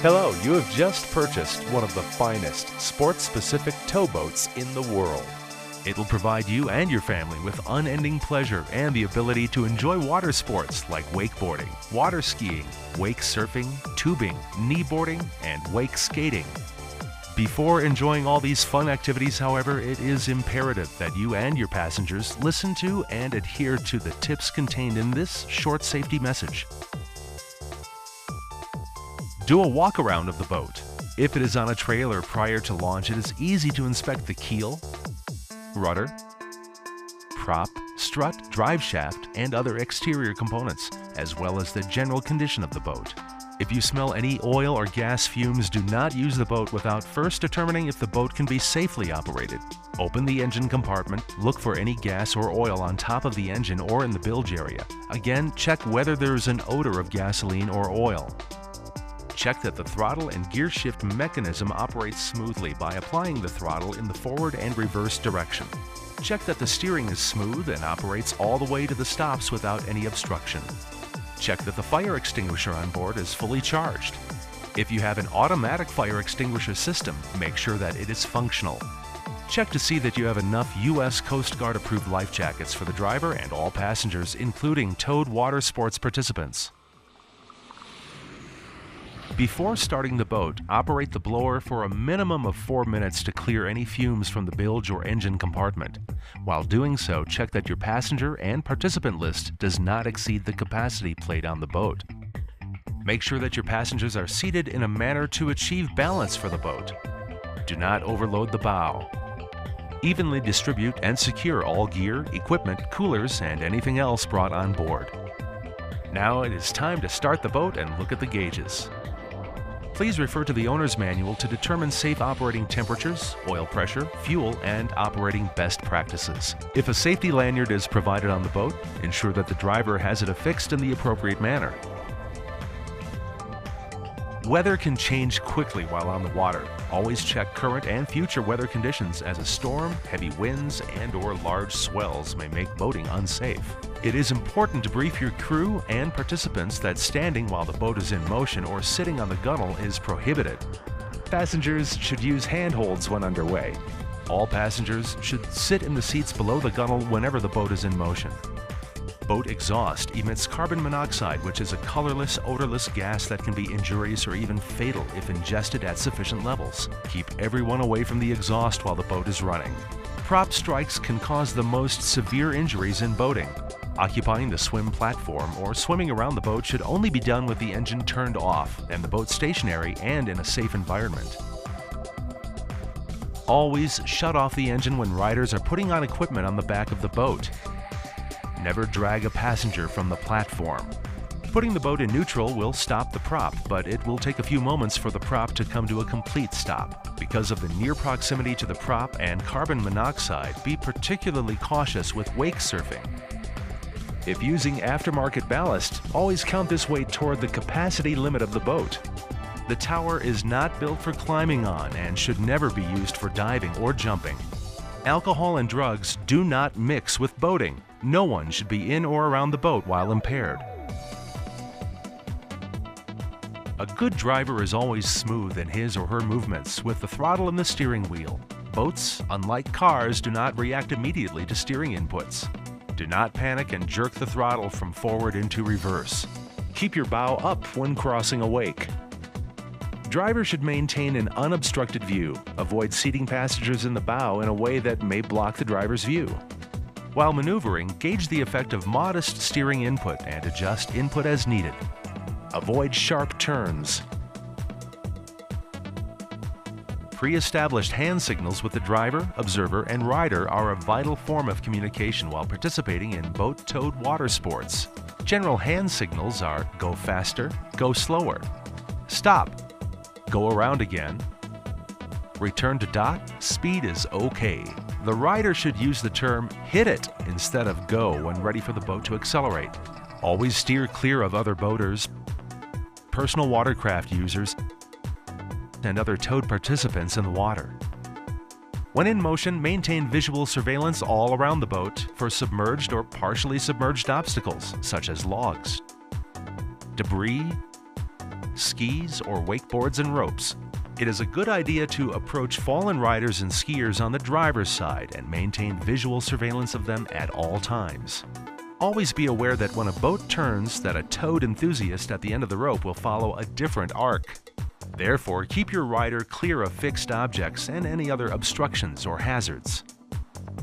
Hello, you have just purchased one of the finest sports-specific towboats in the world. It will provide you and your family with unending pleasure and the ability to enjoy water sports like wakeboarding, water skiing, wake surfing, tubing, kneeboarding, and wake skating. Before enjoying all these fun activities, however, it is imperative that you and your passengers listen to and adhere to the tips contained in this short safety message. Do a walk around of the boat. If it is on a trailer prior to launch, it is easy to inspect the keel, rudder, prop, strut, drive shaft, and other exterior components, as well as the general condition of the boat. If you smell any oil or gas fumes, do not use the boat without first determining if the boat can be safely operated. Open the engine compartment, look for any gas or oil on top of the engine or in the bilge area. Again, check whether there is an odor of gasoline or oil. Check that the throttle and gear shift mechanism operates smoothly by applying the throttle in the forward and reverse direction. Check that the steering is smooth and operates all the way to the stops without any obstruction. Check that the fire extinguisher on board is fully charged. If you have an automatic fire extinguisher system, make sure that it is functional. Check to see that you have enough U.S. Coast Guard approved life jackets for the driver and all passengers, including towed water sports participants. Before starting the boat, operate the blower for a minimum of 4 minutes to clear any fumes from the bilge or engine compartment. While doing so, check that your passenger and participant list does not exceed the capacity plate on the boat. Make sure that your passengers are seated in a manner to achieve balance for the boat. Do not overload the bow. Evenly distribute and secure all gear, equipment, coolers, and anything else brought on board. Now it is time to start the boat and look at the gauges. Please refer to the owner's manual to determine safe operating temperatures, oil pressure, fuel, and operating best practices. If a safety lanyard is provided on the boat, ensure that the driver has it affixed in the appropriate manner. Weather can change quickly while on the water. Always check current and future weather conditions, as a storm, heavy winds, and/or large swells may make boating unsafe. It is important to brief your crew and participants that standing while the boat is in motion or sitting on the gunnel is prohibited. Passengers should use handholds when underway. All passengers should sit in the seats below the gunnel whenever the boat is in motion. Boat exhaust emits carbon monoxide, which is a colorless, odorless gas that can be injurious or even fatal if ingested at sufficient levels. Keep everyone away from the exhaust while the boat is running. Prop strikes can cause the most severe injuries in boating. Occupying the swim platform or swimming around the boat should only be done with the engine turned off and the boat stationary and in a safe environment. Always shut off the engine when riders are putting on equipment on the back of the boat. Never drag a passenger from the platform. Putting the boat in neutral will stop the prop, but it will take a few moments for the prop to come to a complete stop. Because of the near proximity to the prop and carbon monoxide, be particularly cautious with wake surfing. If using aftermarket ballast, always count this weight toward the capacity limit of the boat. The tower is not built for climbing on and should never be used for diving or jumping. Alcohol and drugs do not mix with boating. No one should be in or around the boat while impaired. A good driver is always smooth in his or her movements with the throttle and the steering wheel. Boats, unlike cars, do not react immediately to steering inputs. Do not panic and jerk the throttle from forward into reverse. Keep your bow up when crossing a wake. Drivers should maintain an unobstructed view. Avoid seating passengers in the bow in a way that may block the driver's view. While maneuvering, gauge the effect of modest steering input and adjust input as needed. Avoid sharp turns. Pre-established hand signals with the driver, observer, and rider are a vital form of communication while participating in boat-towed water sports. General hand signals are go faster, go slower, stop, go around again, return to dock, speed is okay. The rider should use the term hit it instead of go when ready for the boat to accelerate. Always steer clear of other boaters, personal watercraft users, and other towed participants in the water. When in motion, maintain visual surveillance all around the boat for submerged or partially submerged obstacles, such as logs, debris, skis, or wakeboards and ropes. It is a good idea to approach fallen riders and skiers on the driver's side and maintain visual surveillance of them at all times. Always be aware that when a boat turns, that a towed enthusiast at the end of the rope will follow a different arc. Therefore, keep your rider clear of fixed objects and any other obstructions or hazards.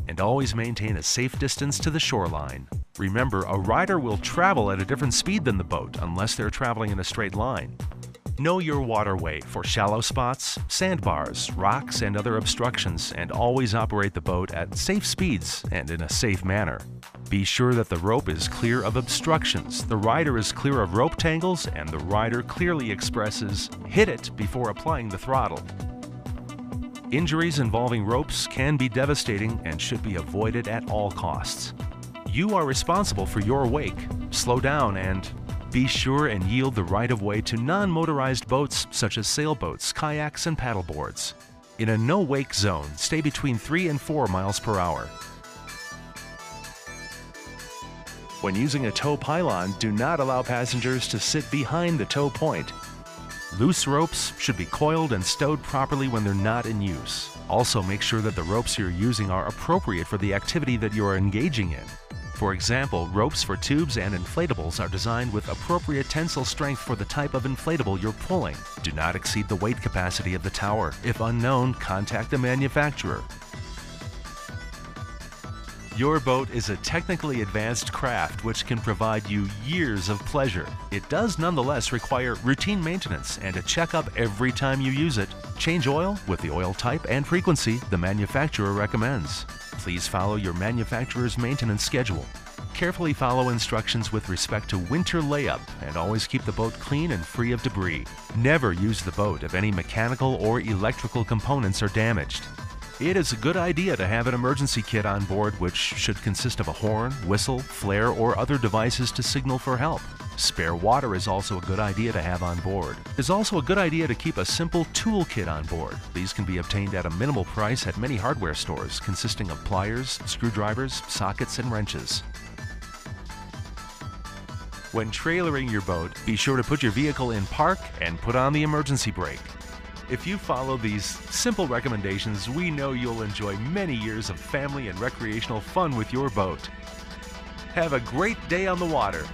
And always maintain a safe distance to the shoreline. Remember, a rider will travel at a different speed than the boat unless they're traveling in a straight line. Know your waterway for shallow spots, sandbars, rocks, and other obstructions, and always operate the boat at safe speeds and in a safe manner. Be sure that the rope is clear of obstructions, the rider is clear of rope tangles, and the rider clearly expresses, "hit it," before applying the throttle. Injuries involving ropes can be devastating and should be avoided at all costs. You are responsible for your wake. Slow down and be sure and yield the right-of-way to non-motorized boats such as sailboats, kayaks, and paddleboards. In a no-wake zone, stay between 3 and 4 miles per hour. When using a tow pylon, do not allow passengers to sit behind the tow point. Loose ropes should be coiled and stowed properly when they're not in use. Also, make sure that the ropes you're using are appropriate for the activity that you're engaging in. For example, ropes for tubes and inflatables are designed with appropriate tensile strength for the type of inflatable you're pulling. Do not exceed the weight capacity of the tower. If unknown, contact the manufacturer. Your boat is a technically advanced craft which can provide you years of pleasure. It does nonetheless require routine maintenance and a checkup every time you use it. Change oil with the oil type and frequency the manufacturer recommends. Please follow your manufacturer's maintenance schedule. Carefully follow instructions with respect to winter layup and always keep the boat clean and free of debris. Never use the boat if any mechanical or electrical components are damaged. It is a good idea to have an emergency kit on board which should consist of a horn, whistle, flare, or other devices to signal for help. Spare water is also a good idea to have on board. It is also a good idea to keep a simple tool kit on board. These can be obtained at a minimal price at many hardware stores, consisting of pliers, screwdrivers, sockets, and wrenches. When trailering your boat, be sure to put your vehicle in park and put on the emergency brake. If you follow these simple recommendations, we know you'll enjoy many years of family and recreational fun with your boat. Have a great day on the water.